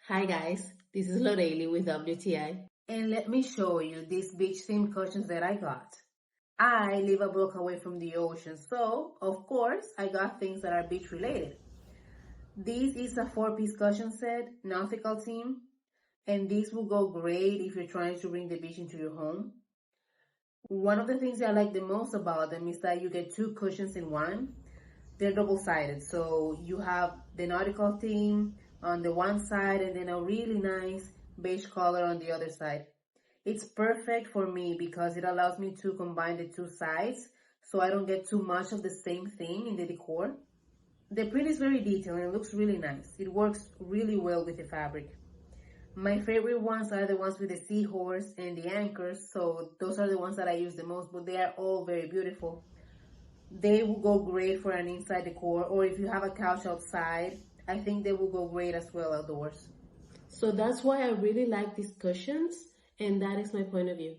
Hi guys, this is Loreli with WTI. And let me show you these beach themed cushions that I got. I live a block away from the ocean, so of course I got things that are beach related. This is a 4-piece cushion set, nautical theme, and this will go great if you're trying to bring the beach into your home. One of the things I like the most about them is that you get 2 cushions in one. They're double-sided, so you have the nautical theme on the one side and then a really nice beige color on the other side. It's perfect for me because it allows me to combine the 2 sides so I don't get too much of the same thing in the decor. The print is very detailed and it looks really nice. It works really well with the fabric. My favorite ones are the ones with the seahorse and the anchors, so those are the ones that I use the most, but they are all very beautiful. They will go great for an inside decor, or if you have a couch outside, I think they will go great as well outdoors. So that's why I really like these cushions, and that is my point of view.